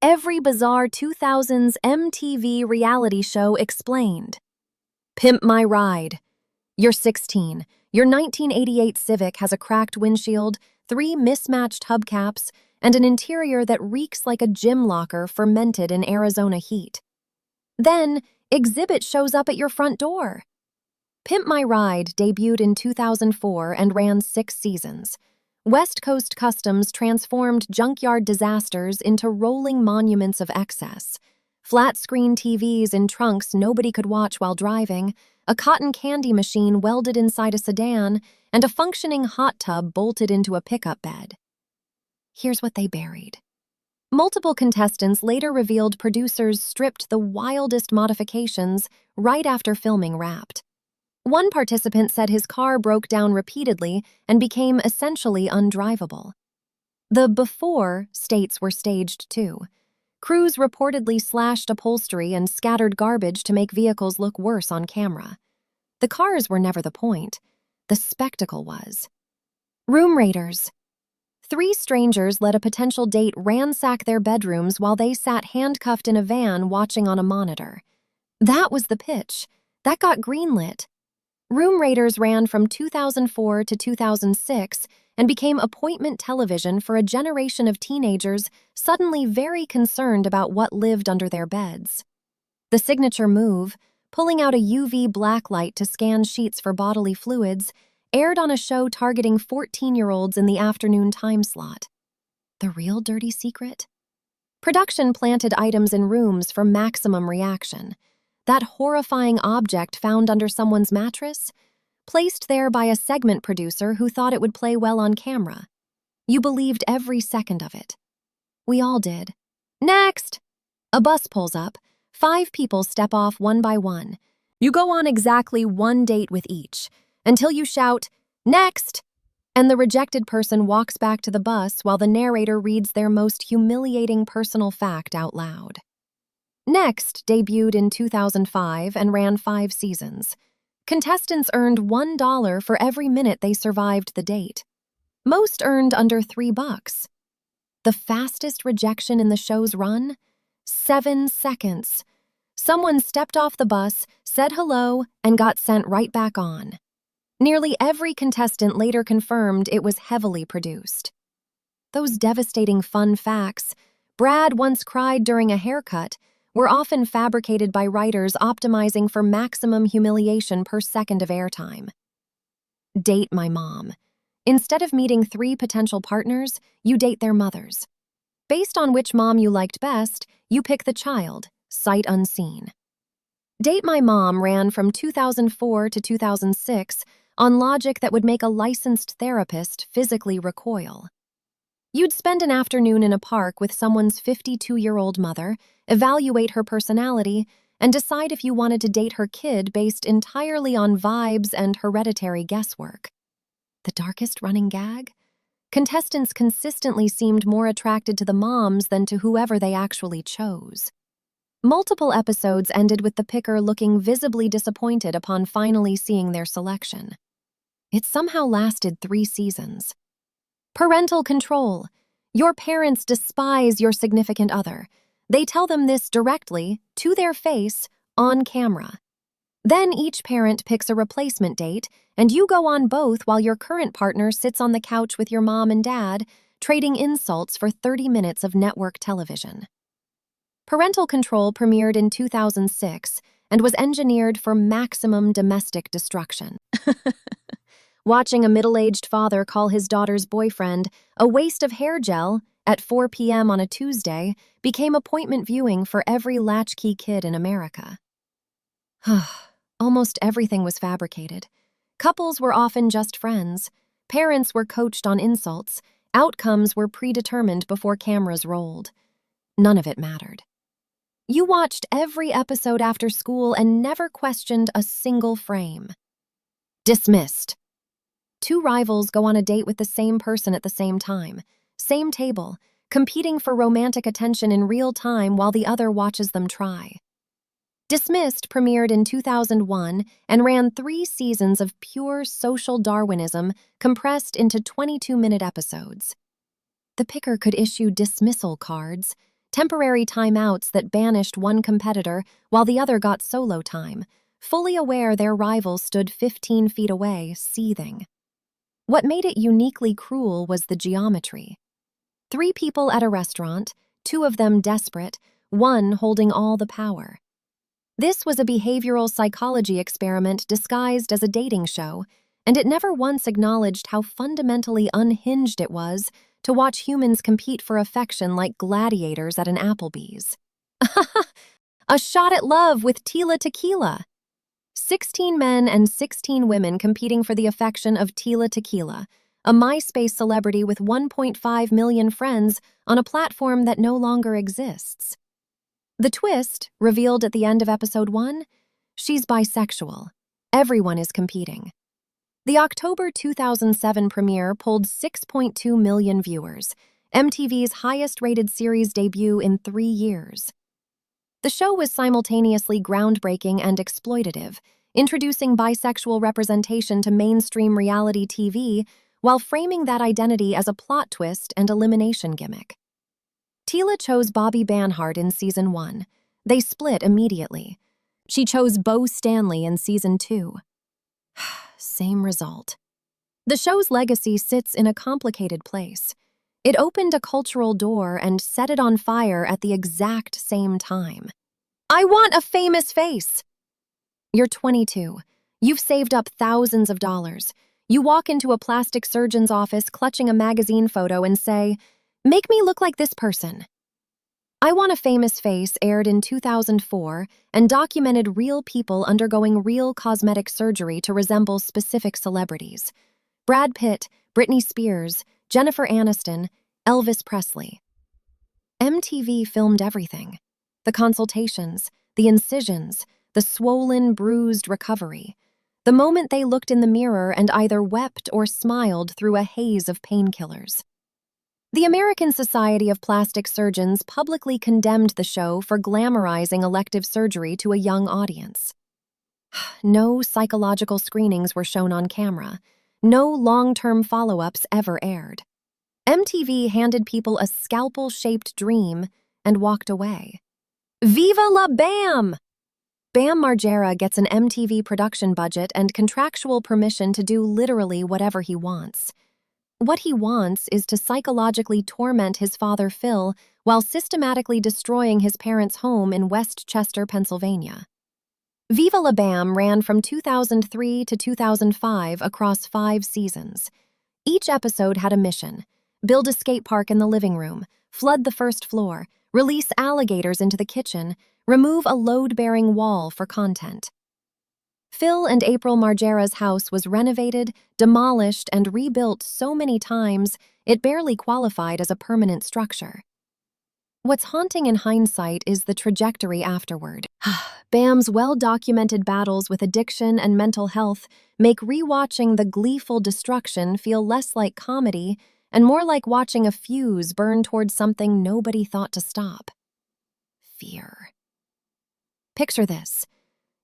Every bizarre 2000s MTV reality show explained. Pimp My Ride. You're 16. Your 1988 Civic has a cracked windshield, 3 mismatched hubcaps, and an interior that reeks like a gym locker fermented in Arizona heat. Then, Exhibit shows up at your front door. Pimp My Ride debuted in 2004 and ran 6 seasons. West Coast Customs transformed junkyard disasters into rolling monuments of excess. Flat-screen TVs in trunks nobody could watch while driving, a cotton candy machine welded inside a sedan, and a functioning hot tub bolted into a pickup bed. Here's what they buried. Multiple contestants later revealed producers stripped the wildest modifications right after filming wrapped. One participant said his car broke down repeatedly and became essentially undrivable. The before states were staged too. Crews reportedly slashed upholstery and scattered garbage to make vehicles look worse on camera. The cars were never the point. The spectacle was. Room raiders. 3 strangers let a potential date ransack their bedrooms while they sat handcuffed in a van watching on a monitor. That was the pitch. That got greenlit. Room raiders ran from 2004 to 2006 and became appointment television for a generation of teenagers suddenly very concerned about what lived under their beds. The signature move, pulling out a UV blacklight to scan sheets for bodily fluids, aired on a show targeting 14-year-olds in the afternoon time slot. The real dirty secret? Production planted items in rooms for maximum reaction. That horrifying object found under someone's mattress? Placed there by a segment producer who thought it would play well on camera. You believed every second of it. We all did. Next! A bus pulls up. 5 people step off one by one. You go on exactly 1 date with each, until you shout, "Next!" and the rejected person walks back to the bus while the narrator reads their most humiliating personal fact out loud. Next debuted in 2005 and ran 5 seasons. Contestants earned $1 for every minute they survived the date. Most earned under $3. The fastest rejection in the show's run? 7 seconds. Someone stepped off the bus, said hello, and got sent right back on. Nearly every contestant later confirmed it was heavily produced. Those devastating fun facts, Brad once cried during a haircut, were often fabricated by writers optimizing for maximum humiliation per second of airtime. Date my mom. Instead of meeting 3 potential partners, you date their mothers. Based on which mom you liked best, you pick the child, sight unseen. Date My Mom ran from 2004 to 2006 on logic that would make a licensed therapist physically recoil. You'd spend an afternoon in a park with someone's 52-year-old mother, evaluate her personality, and decide if you wanted to date her kid based entirely on vibes and hereditary guesswork. The darkest running gag? Contestants consistently seemed more attracted to the moms than to whoever they actually chose. Multiple episodes ended with the picker looking visibly disappointed upon finally seeing their selection. It somehow lasted 3 seasons. Parental control. Your parents despise your significant other. They tell them this directly, to their face, on camera. Then each parent picks a replacement date, and you go on both while your current partner sits on the couch with your mom and dad, trading insults for 30 minutes of network television. Parental Control premiered in 2006 and was engineered for maximum domestic destruction. Watching a middle-aged father call his daughter's boyfriend a waste of hair gel at 4 p.m. on a Tuesday became appointment viewing for every latchkey kid in America. Almost everything was fabricated. Couples were often just friends. Parents were coached on insults. Outcomes were predetermined before cameras rolled. None of it mattered. You watched every episode after school and never questioned a single frame. Dismissed. 2 rivals go on a date with the same person at the same time, same table, competing for romantic attention in real time while the other watches them try. Dismissed premiered in 2001 and ran 3 seasons of pure social Darwinism compressed into 22-minute episodes. The picker could issue dismissal cards, temporary timeouts that banished one competitor while the other got solo time, fully aware their rival stood 15 feet away, seething. What made it uniquely cruel was the geometry. 3 people at a restaurant, 2 of them desperate, 1 holding all the power. This was a behavioral psychology experiment disguised as a dating show, and it never once acknowledged how fundamentally unhinged it was to watch humans compete for affection like gladiators at an Applebee's. A shot at love with Tila Tequila. 16 men and 16 women competing for the affection of Tila Tequila, a MySpace celebrity with 1.5 million friends on a platform that no longer exists. The twist, revealed at the end of episode 1, she's bisexual. Everyone is competing. The October 2007 premiere pulled 6.2 million viewers, MTV's highest-rated series debut in 3 years. The show was simultaneously groundbreaking and exploitative, introducing bisexual representation to mainstream reality TV while framing that identity as a plot twist and elimination gimmick. Tila chose Bobby Banhart in Season 1. They split immediately. She chose Bo Stanley in Season 2. Same result. The show's legacy sits in a complicated place. It opened a cultural door and set it on fire at the exact same time. I want a famous face! You're 22. You've saved up thousands of dollars. You walk into a plastic surgeon's office clutching a magazine photo and say, "Make me look like this person." I Want a Famous Face aired in 2004 and documented real people undergoing real cosmetic surgery to resemble specific celebrities. Brad Pitt, Britney Spears, Jennifer Aniston, Elvis Presley. MTV filmed everything. The consultations, the incisions, the swollen, bruised recovery. The moment they looked in the mirror and either wept or smiled through a haze of painkillers. The American Society of Plastic Surgeons publicly condemned the show for glamorizing elective surgery to a young audience. No psychological screenings were shown on camera. No long-term follow-ups ever aired. MTV handed people a scalpel-shaped dream and walked away. Viva la Bam! Bam Margera gets an MTV production budget and contractual permission to do literally whatever he wants. What he wants is to psychologically torment his father Phil while systematically destroying his parents' home in Westchester, Pennsylvania. Viva la Bam ran from 2003 to 2005 across 5 seasons. Each episode had a mission: build a skate park in the living room, flood the first floor, release alligators into the kitchen, remove a load-bearing wall for content. Phil and April Margera's house was renovated, demolished, and rebuilt so many times it barely qualified as a permanent structure. What's haunting in hindsight is the trajectory afterward. Bam's well-documented battles with addiction and mental health make rewatching the gleeful destruction feel less like comedy and more like watching a fuse burn towards something nobody thought to stop. Fear. Picture this.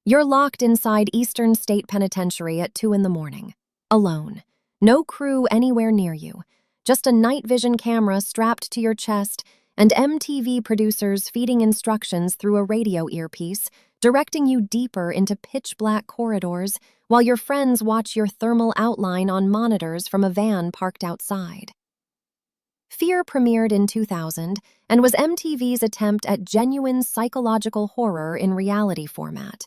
You're locked inside Eastern State Penitentiary at 2 a.m, alone. No crew anywhere near you. Just a night vision camera strapped to your chest and MTV producers feeding instructions through a radio earpiece, directing you deeper into pitch-black corridors while your friends watch your thermal outline on monitors from a van parked outside. Fear premiered in 2000 and was MTV's attempt at genuine psychological horror in reality format.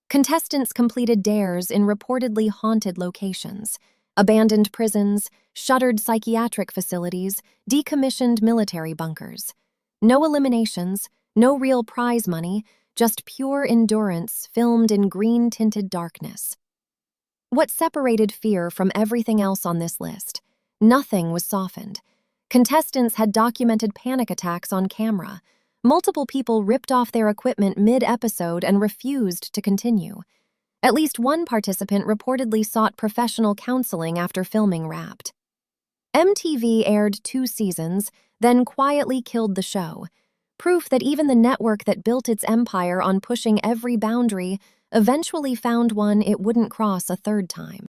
Contestants completed dares in reportedly haunted locations: abandoned prisons, shuttered psychiatric facilities, decommissioned military bunkers. No eliminations, no real prize money, just pure endurance filmed in green-tinted darkness. What separated Fear from everything else on this list? Nothing was softened. Contestants had documented panic attacks on camera. Multiple people ripped off their equipment mid-episode and refused to continue. At least one participant reportedly sought professional counseling after filming wrapped. MTV aired 2 seasons, then quietly killed the show. Proof that even the network that built its empire on pushing every boundary eventually found one it wouldn't cross a third time.